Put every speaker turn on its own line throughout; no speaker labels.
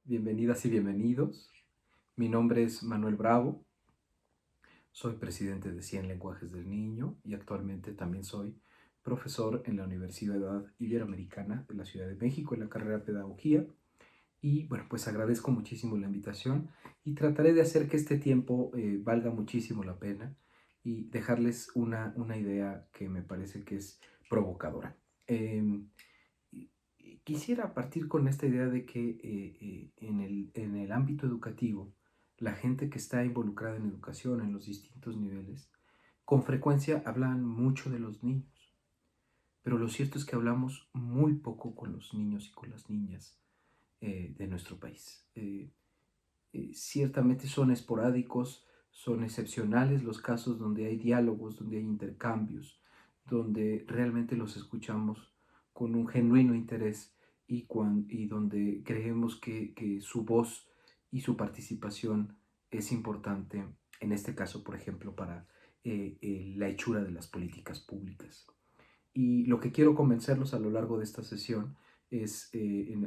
Bienvenidas y bienvenidos. Mi nombre es Manuel Bravo. Soy presidente de 100 Lenguajes del Niño y actualmente también soy profesor en la Universidad Iberoamericana de la Ciudad de México en la carrera de Pedagogía. Y bueno, pues agradezco muchísimo la invitación y trataré de hacer que este tiempo valga muchísimo la pena y dejarles una idea que me parece que es provocadora. Em, Quisiera partir con esta idea de que en el ámbito educativo, la gente que está involucrada en educación en los distintos niveles, con frecuencia hablan mucho de los niños, pero lo cierto es que hablamos muy poco con los niños y con las niñas de nuestro país. Ciertamente son esporádicos, son excepcionales los casos donde hay diálogos, donde hay intercambios, donde realmente los escuchamos con un genuino interés y donde creemos que su voz y su participación es importante, en este caso, por ejemplo, para la hechura de las políticas públicas. Y lo que quiero convencerlos a lo largo de esta sesión a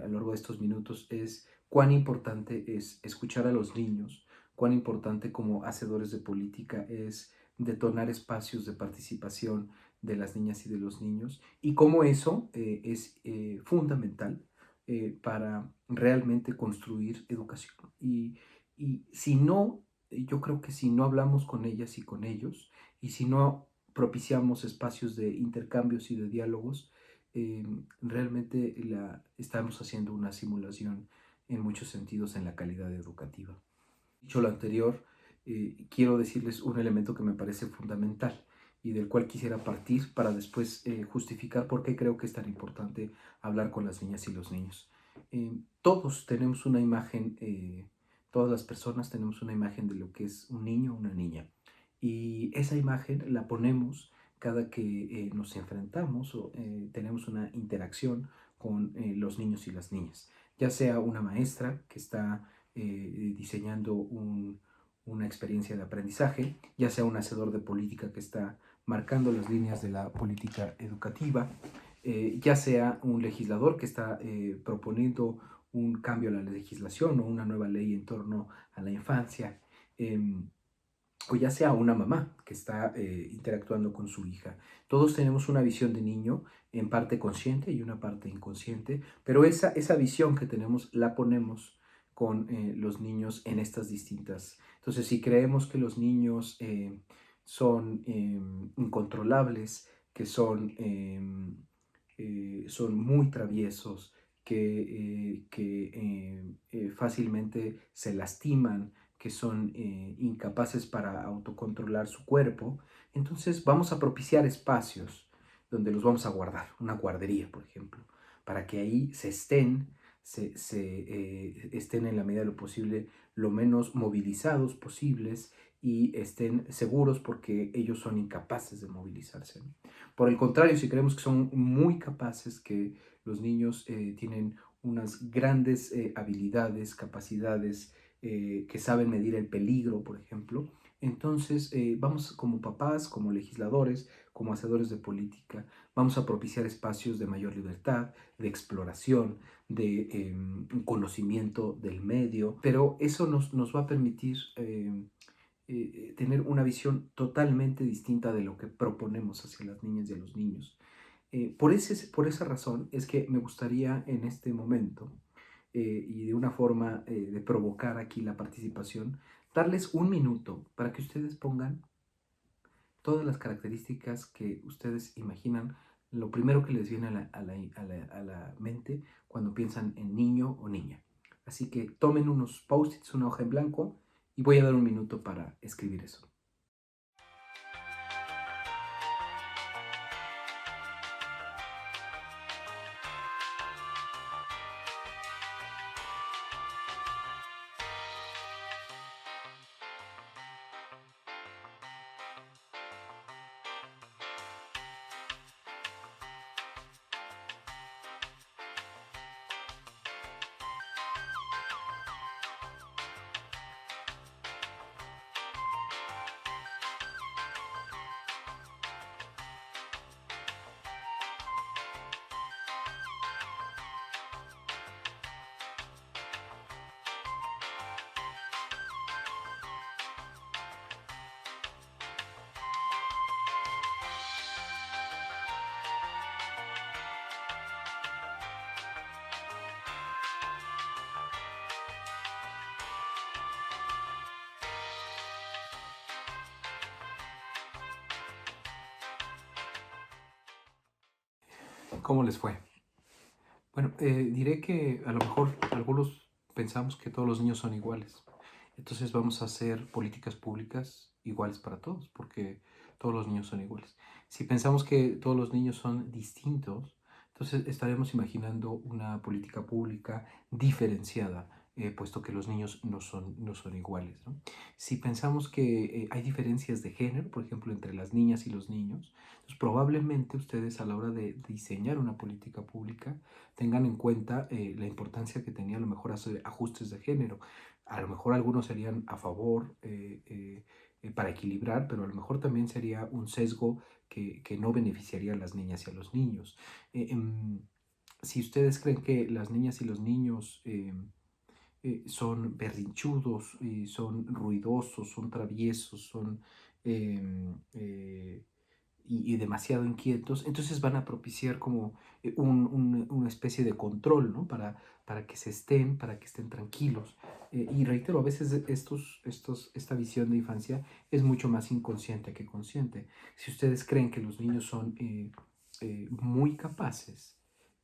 lo largo de estos minutos, es cuán importante es escuchar a los niños, cuán importante como hacedores de política es detonar espacios de participación de las niñas y de los niños, y cómo eso es fundamental para realmente construir educación. Y si no, yo creo que si no hablamos con ellas y con ellos, y si no propiciamos espacios de intercambios y de diálogos, realmente estamos haciendo una simulación en muchos sentidos en la calidad educativa. Dicho lo anterior, quiero decirles un elemento que me parece fundamental y del cual quisiera partir para después justificar por qué creo que es tan importante hablar con las niñas y los niños. Todos tenemos una imagen, todas las personas tenemos una imagen de lo que es un niño o una niña, y esa imagen la ponemos cada que nos enfrentamos o tenemos una interacción con los niños y las niñas, ya sea una maestra que está diseñando una experiencia de aprendizaje, ya sea un hacedor de política que está marcando las líneas de la política educativa, ya sea un legislador que está proponiendo un cambio a la legislación o una nueva ley en torno a la infancia, o ya sea una mamá que está interactuando con su hija. Todos tenemos una visión de niño, en parte consciente y una parte inconsciente, pero esa visión que tenemos la ponemos con los niños en estas distintas. Entonces, si creemos que los niños son incontrolables, que son muy traviesos, que fácilmente se lastiman, que son incapaces para autocontrolar su cuerpo, entonces vamos a propiciar espacios donde los vamos a guardar, una guardería, por ejemplo, para que ahí estén en la medida de lo posible lo menos movilizados posibles y estén seguros porque ellos son incapaces de movilizarse. Por el contrario, si creemos que son muy capaces, que los niños tienen unas grandes habilidades, capacidades, que saben medir el peligro, por ejemplo, entonces vamos como papás, como legisladores, como hacedores de política, vamos a propiciar espacios de mayor libertad, de exploración, de conocimiento del medio, pero eso nos va a permitir tener una visión totalmente distinta de lo que proponemos hacia las niñas y a los niños. Por esa razón es que me gustaría en este momento, y de una forma de provocar aquí la participación, darles un minuto para que ustedes pongan todas las características que ustedes imaginan, lo primero que les viene a la mente cuando piensan en niño o niña. Así que tomen unos post-its, una hoja en blanco, y voy a dar un minuto para escribir eso. ¿Cómo les fue? Bueno, diré que a lo mejor algunos pensamos que todos los niños son iguales. Entonces vamos a hacer políticas públicas iguales para todos, porque todos los niños son iguales. Si pensamos que todos los niños son distintos, entonces estaremos imaginando una política pública diferenciada, puesto que los niños no son iguales, ¿no? Si pensamos que hay diferencias de género, por ejemplo, entre las niñas y los niños, entonces probablemente ustedes a la hora de diseñar una política pública tengan en cuenta la importancia que tenía a lo mejor hacer ajustes de género. A lo mejor algunos serían a favor para equilibrar, pero a lo mejor también sería un sesgo que no beneficiaría a las niñas y a los niños. Si ustedes creen que las niñas y los niños son berrinchudos, son ruidosos, son traviesos, son em, eh, y demasiado inquietos, entonces van a propiciar como una especie de control, ¿no? Para que estén tranquilos. Y reitero, a veces esta visión de infancia es mucho más inconsciente que consciente. Si ustedes creen que los niños son muy capaces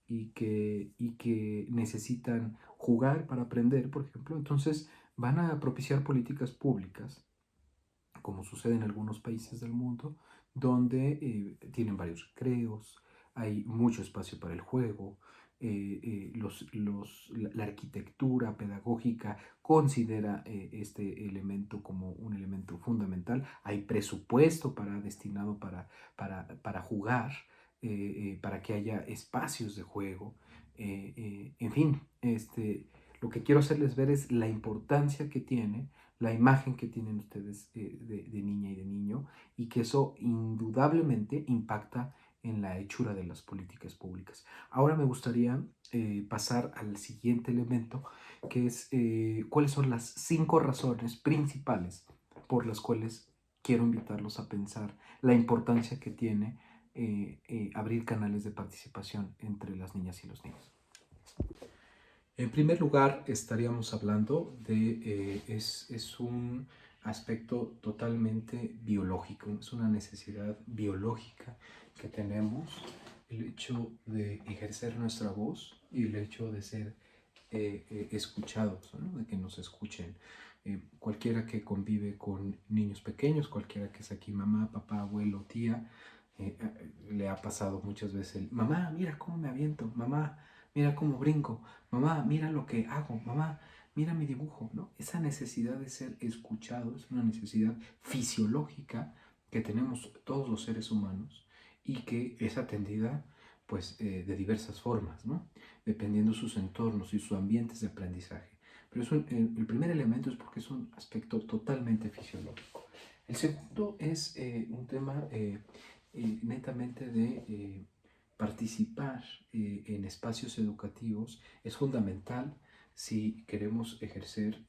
y que necesitan jugar para aprender, por ejemplo, entonces van a propiciar políticas públicas como sucede en algunos países del mundo, donde tienen varios recreos, hay mucho espacio para el juego, la arquitectura pedagógica considera este elemento como un elemento fundamental, hay presupuesto destinado para jugar, para que haya espacios de juego, en fin, lo que quiero hacerles ver es la importancia que tiene la imagen que tienen ustedes de niña y de niño y que eso indudablemente impacta en la hechura de las políticas públicas. Ahora me gustaría pasar al siguiente elemento, que es cuáles son las 5 razones principales por las cuales quiero invitarlos a pensar la importancia que tiene abrir canales de participación entre las niñas y los niños. En primer lugar, estaríamos hablando es un aspecto totalmente biológico, es una necesidad biológica que tenemos, el hecho de ejercer nuestra voz y el hecho de ser escuchados, ¿no? De que nos escuchen. Cualquiera que convive con niños pequeños, cualquiera que es aquí mamá, papá, abuelo, tía, le ha pasado muchas veces mamá, mira cómo me aviento, mamá, mira cómo brinco, mamá, mira lo que hago, mamá, mira mi dibujo, ¿no? Esa necesidad de ser escuchado es una necesidad fisiológica que tenemos todos los seres humanos y que es atendida pues de diversas formas, ¿no? Dependiendo sus entornos y sus ambientes de aprendizaje. Pero el primer elemento es porque es un aspecto totalmente fisiológico. El segundo es un tema netamente de participar en espacios educativos. Es fundamental si queremos ejercer,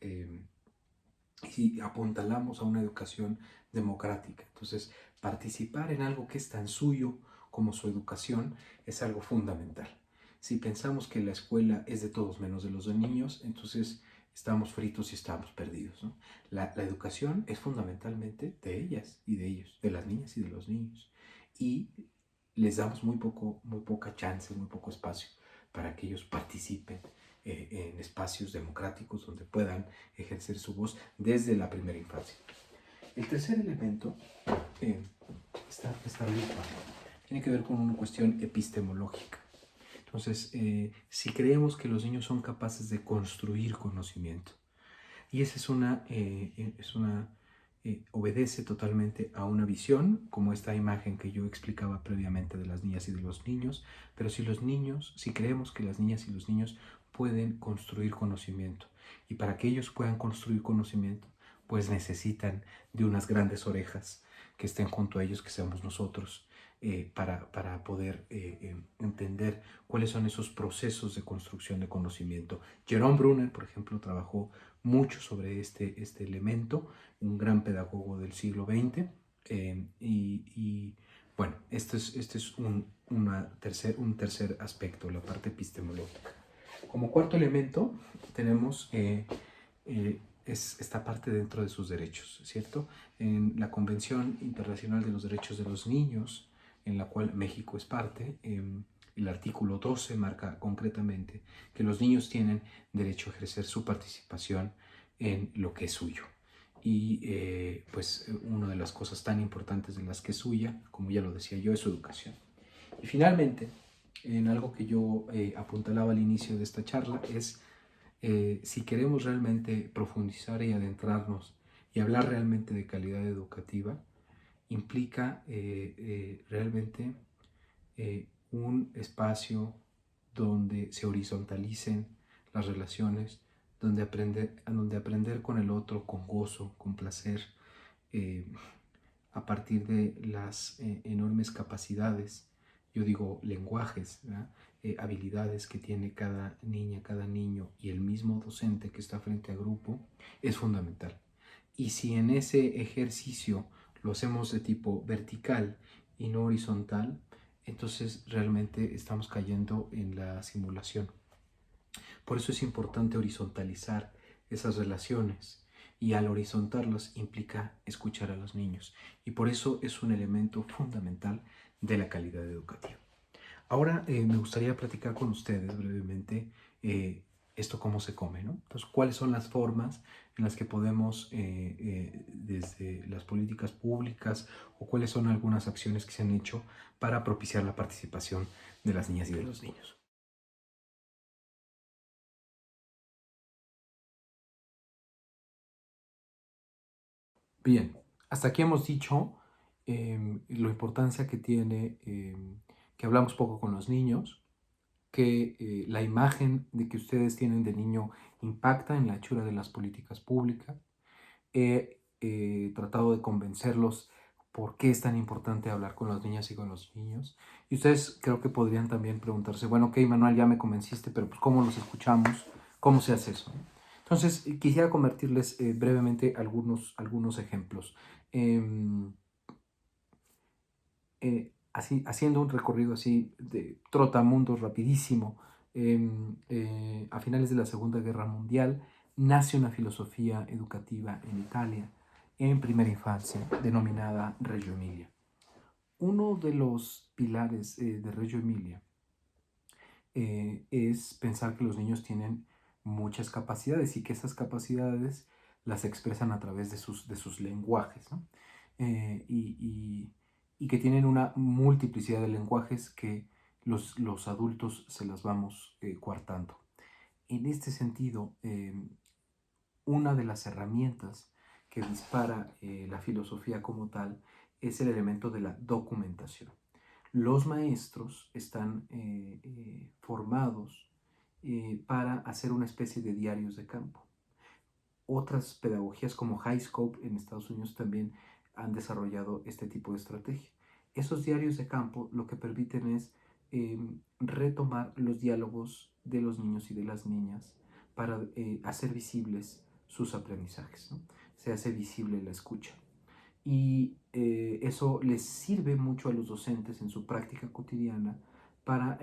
si apuntalamos a una educación democrática. Entonces, participar en algo que es tan suyo como su educación es algo fundamental. Si pensamos que la escuela es de todos menos de los de niños, entonces estamos fritos y estamos perdidos, ¿no? La educación es fundamentalmente de ellas y de ellos, de las niñas y de los niños. Y les damos muy poca chance, muy poco espacio para que ellos participen en espacios democráticos donde puedan ejercer su voz desde la primera infancia. El tercer elemento está bien, tiene que ver con una cuestión epistemológica. Entonces, si creemos que los niños son capaces de construir conocimiento, y esa obedece totalmente a una visión, como esta imagen que yo explicaba previamente de las niñas y de los niños, pero si creemos que las niñas y los niños pueden construir conocimiento, y para que ellos puedan construir conocimiento, pues necesitan de unas grandes orejas que estén junto a ellos, que seamos nosotros, para poder entender cuáles son esos procesos de construcción de conocimiento. Jerome Brunner, por ejemplo, trabajó mucho sobre este elemento, un gran pedagogo del siglo XX, bueno, este es un tercer aspecto, la parte epistemológica. Como cuarto elemento tenemos es esta parte dentro de sus derechos, ¿cierto? En la Convención Internacional de los Derechos de los Niños, en la cual México es parte, El artículo 12 marca concretamente que los niños tienen derecho a ejercer su participación en lo que es suyo. Y pues una de las cosas tan importantes de las que es suya, como ya lo decía yo, es su educación. Y finalmente, en algo que yo apuntalaba al inicio de esta charla, es si queremos realmente profundizar y adentrarnos y hablar realmente de calidad educativa, implica realmente un espacio donde se horizontalicen las relaciones, donde aprender con el otro con gozo, con placer, eh, a partir de las enormes capacidades, yo digo lenguajes, habilidades que tiene cada niña, cada niño y el mismo docente que está frente a grupo, es fundamental. Y si en ese ejercicio lo hacemos de tipo vertical y no horizontal, entonces realmente estamos cayendo en la simulación. Por eso es importante horizontalizar esas relaciones, y al horizontarlas implica escuchar a los niños, y por eso es un elemento fundamental de la calidad educativa. Ahora me gustaría platicar con ustedes brevemente esto cómo se come, ¿no? Entonces, ¿cuáles son las formas en las que podemos, desde las políticas públicas, o cuáles son algunas acciones que se han hecho para propiciar la participación de las niñas y de los niños? Bien, hasta aquí hemos dicho la importancia que tiene que hablamos poco con los niños, que la imagen de que ustedes tienen de niño impacta en la hechura de las políticas públicas. He tratado de convencerlos por qué es tan importante hablar con las niñas y con los niños. Y ustedes creo que podrían también preguntarse, bueno, ok, Manuel, ya me convenciste, pero pues ¿cómo los escuchamos? ¿Cómo se hace eso? Entonces, quisiera convertirles brevemente algunos ejemplos. Em, haciendo un recorrido así de trotamundos rapidísimo, a finales de la Segunda Guerra Mundial nace una filosofía educativa en Italia en primera infancia denominada Reggio Emilia. Uno de los pilares de Reggio Emilia es pensar que los niños tienen muchas capacidades y que esas capacidades las expresan a través de sus lenguajes, ¿no? Eh, y, y- y que tienen una multiplicidad de lenguajes que los adultos se las vamos coartando. En este sentido, una de las herramientas que dispara la filosofía como tal es el elemento de la documentación. Los maestros están formados para hacer una especie de diarios de campo. Otras pedagogías como Highscope en Estados Unidos también han desarrollado este tipo de estrategia. Esos diarios de campo lo que permiten es retomar los diálogos de los niños y de las niñas para hacer visibles sus aprendizajes, ¿no? Se hace visible la escucha. Y eso les sirve mucho a los docentes en su práctica cotidiana para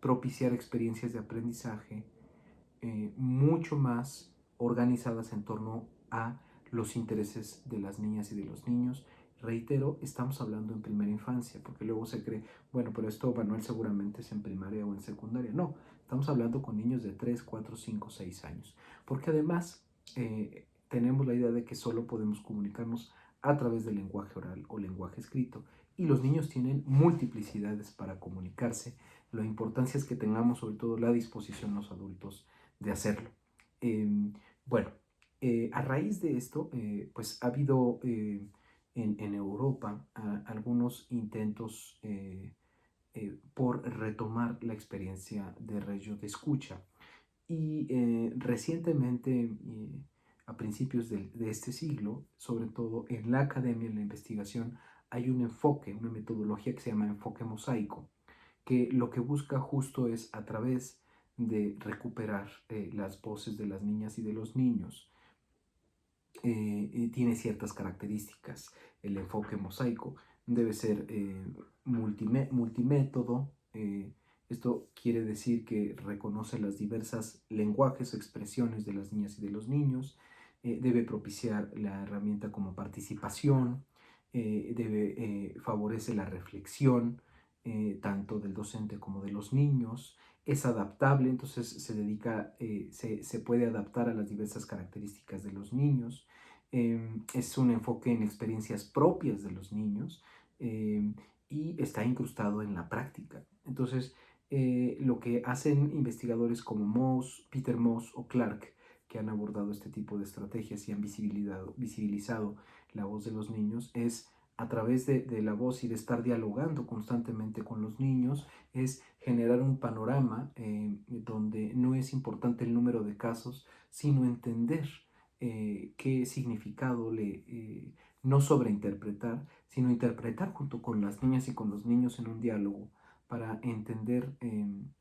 propiciar experiencias de aprendizaje mucho más organizadas en torno a los intereses de las niñas y de los niños. Reitero, estamos hablando en primera infancia, porque luego se cree, bueno, pero esto, Manuel, seguramente es en primaria o en secundaria. No, estamos hablando con niños de 3 4 5 6 años, porque además tenemos la idea de que solo podemos comunicarnos a través del lenguaje oral o lenguaje escrito, y los niños tienen multiplicidades para comunicarse. La importancia es que tengamos sobre todo la disposición los adultos de hacerlo. Eh, bueno, a raíz de esto, pues ha habido en Europa algunos intentos por retomar la experiencia de Reggio de escucha. Y recientemente, a principios de este siglo, sobre todo en la academia, en la investigación, hay un enfoque, una metodología que se llama enfoque mosaico, que lo que busca justo es a través de recuperar las voces de las niñas y de los niños. Tiene ciertas características. El enfoque mosaico debe ser multimétodo. Esto quiere decir que reconoce las diversas lenguajes o expresiones de las niñas y de los niños. Debe propiciar la herramienta como participación. Debe favorecer la reflexión, tanto del docente como de los niños. Es adaptable, entonces se puede adaptar a las diversas características de los niños. Es un enfoque en experiencias propias de los niños eh, y está incrustado en la práctica. Entonces, lo que hacen investigadores como Peter Moss o Clark, que han abordado este tipo de estrategias y han visibilizado la voz de los niños, es a través de la voz y de estar dialogando constantemente con los niños, es generar un panorama donde no es importante el número de casos, sino entender qué significado no sobreinterpretar, sino interpretar junto con las niñas y con los niños en un diálogo para entender,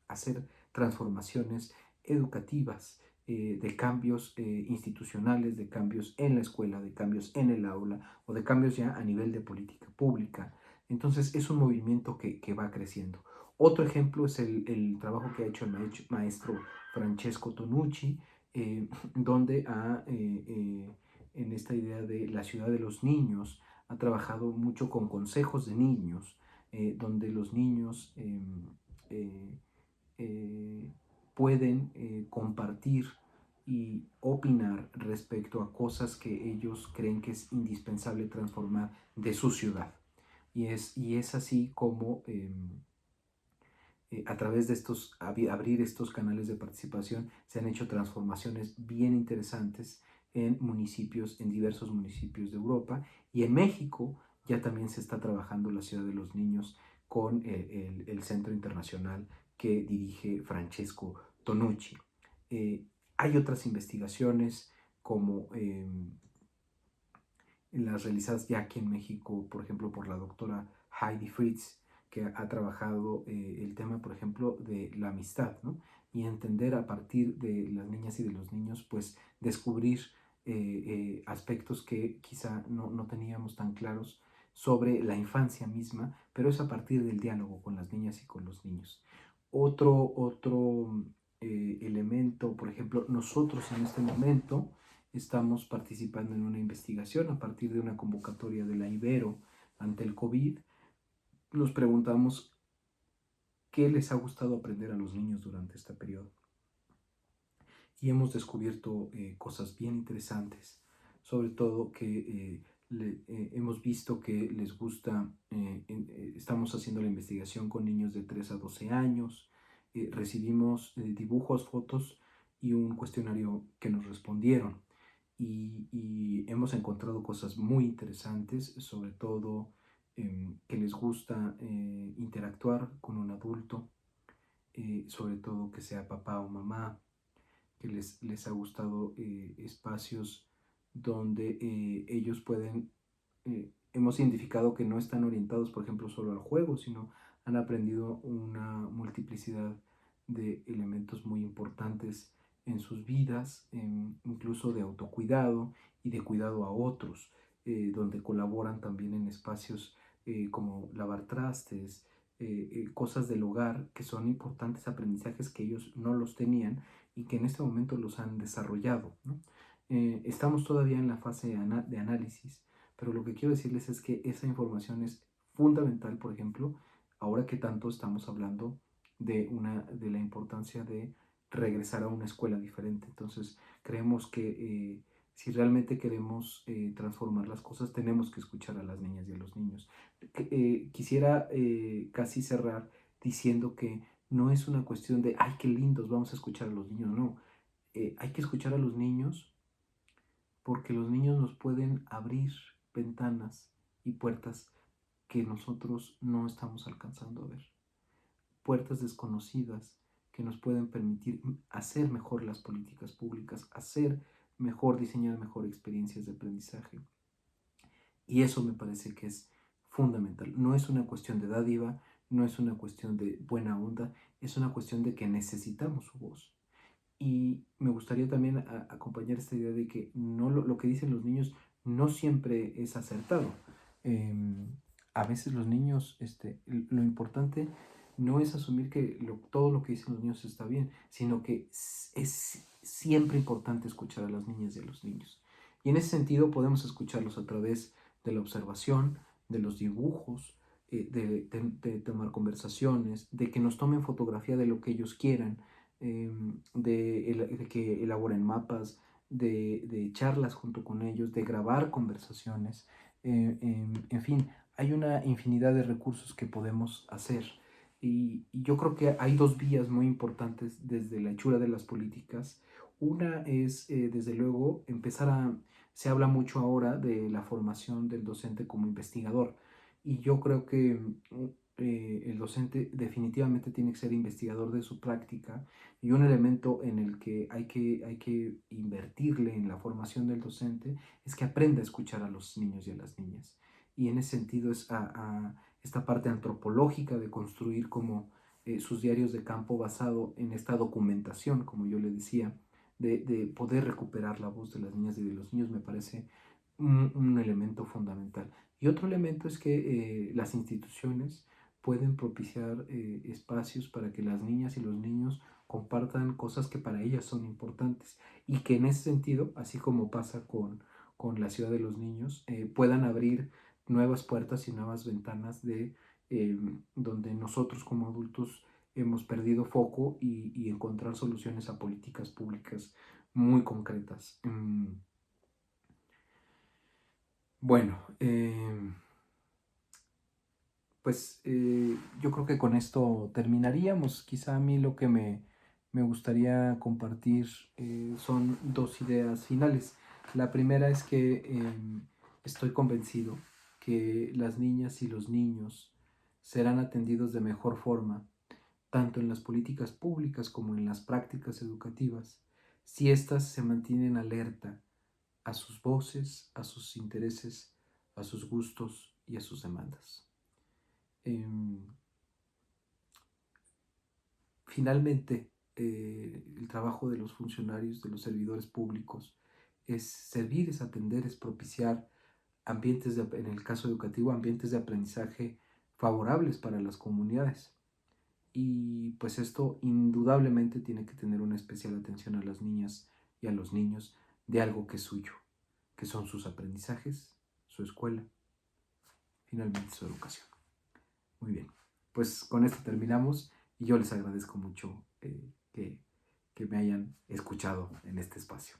hacer transformaciones educativas, de cambios institucionales, de cambios en la escuela, de cambios en el aula o de cambios ya a nivel de política pública. Entonces es un movimiento que va creciendo. Otro ejemplo es el trabajo que ha hecho el maestro Francesco Tonucci, donde en esta idea de la ciudad de los niños ha trabajado mucho con consejos de niños, donde los niños eh, eh, pueden compartir y opinar respecto a cosas que ellos creen que es indispensable transformar de su ciudad. Y es así como a través de abrir estos canales de participación se han hecho transformaciones bien interesantes en municipios, en diversos municipios de Europa, y en México ya también se está trabajando la Ciudad de los Niños con el Centro Internacional que dirige Francesco Tonucci. Hay otras investigaciones como las realizadas ya aquí en México, por ejemplo, por la doctora Heidi Fritz, que ha trabajado el tema, por ejemplo, de la amistad, ¿no? Y entender a partir de las niñas y de los niños, pues descubrir aspectos que quizá no teníamos tan claros sobre la infancia misma, pero es a partir del diálogo con las niñas y con los niños. Otro elemento, por ejemplo, nosotros en este momento estamos participando en una investigación a partir de una convocatoria de la Ibero ante el COVID. Nos preguntamos qué les ha gustado aprender a los niños durante este periodo. Y hemos descubierto cosas bien interesantes, sobre todo que hemos visto que les gusta, estamos haciendo la investigación con niños de 3 a 12 años, recibimos dibujos, fotos y un cuestionario que nos respondieron. Y hemos encontrado cosas muy interesantes, sobre todo que les gusta interactuar con un adulto, sobre todo que sea papá o mamá, que les ha gustado espacios donde ellos pueden, hemos identificado que no están orientados, por ejemplo, solo al juego, sino han aprendido una multiplicidad de elementos muy importantes en sus vidas, incluso de autocuidado y de cuidado a otros, donde colaboran también en espacios como lavar trastes, cosas del hogar, que son importantes aprendizajes que ellos no los tenían y que en este momento los han desarrollado, ¿no? Estamos todavía en la fase de análisis, pero lo que quiero decirles es que esa información es fundamental, por ejemplo, ahora que tanto estamos hablando de la importancia de regresar a una escuela diferente. Entonces, creemos que si realmente queremos transformar las cosas, tenemos que escuchar a las niñas y a los niños. Quisiera casi cerrar diciendo que no es una cuestión de, ay, qué lindos, vamos a escuchar a los niños, no. Hay que escuchar a los niños porque los niños nos pueden abrir ventanas y puertas que nosotros no estamos alcanzando a ver. Puertas desconocidas que nos pueden permitir hacer mejor las políticas públicas, diseñar mejor experiencias de aprendizaje. Y eso me parece que es fundamental. No es una cuestión de dádiva, no es una cuestión de buena onda, es una cuestión de que necesitamos su voz. Y me gustaría también acompañar esta idea de que no lo que dicen los niños no siempre es acertado. Eh, a veces los niños, lo importante no es asumir que todo lo que dicen los niños está bien, sino que es siempre importante escuchar a las niñas y a los niños. Y en ese sentido podemos escucharlos a través de la observación, de los dibujos, de tomar conversaciones, de que nos tomen fotografía de lo que ellos quieran, de que elaboren mapas, de charlas junto con ellos, de grabar conversaciones, en fin, hay una infinidad de recursos que podemos hacer. Y yo creo que hay dos vías muy importantes desde la hechura de las políticas. Una es, desde luego, se habla mucho ahora de la formación del docente como investigador. Y yo creo que el docente definitivamente tiene que ser investigador de su práctica, y un elemento en el que hay que invertirle en la formación del docente es que aprenda a escuchar a los niños y a las niñas. Y en ese sentido es a esta parte antropológica de construir como sus diarios de campo basado en esta documentación, como yo le decía, de poder recuperar la voz de las niñas y de los niños, me parece un elemento fundamental. Y otro elemento es que las instituciones pueden propiciar espacios para que las niñas y los niños compartan cosas que para ellas son importantes, y que en ese sentido, así como pasa con la ciudad de los niños, puedan abrir nuevas puertas y nuevas ventanas donde nosotros como adultos hemos perdido foco, y encontrar soluciones a políticas públicas muy concretas. Bueno, pues yo creo que con esto terminaríamos. Quizá a mí lo que me gustaría compartir son dos ideas finales. La primera es que estoy convencido que las niñas y los niños serán atendidos de mejor forma, tanto en las políticas públicas como en las prácticas educativas, si éstas se mantienen alerta a sus voces, a sus intereses, a sus gustos y a sus demandas. Finalmente, el trabajo de los funcionarios, de los servidores públicos, es servir, es atender, es propiciar en el caso educativo, ambientes de aprendizaje favorables para las comunidades. Y pues esto indudablemente tiene que tener una especial atención a las niñas y a los niños de algo que es suyo, que son sus aprendizajes, su escuela, finalmente su educación. Muy bien, pues con esto terminamos, y yo les agradezco mucho que me hayan escuchado en este espacio.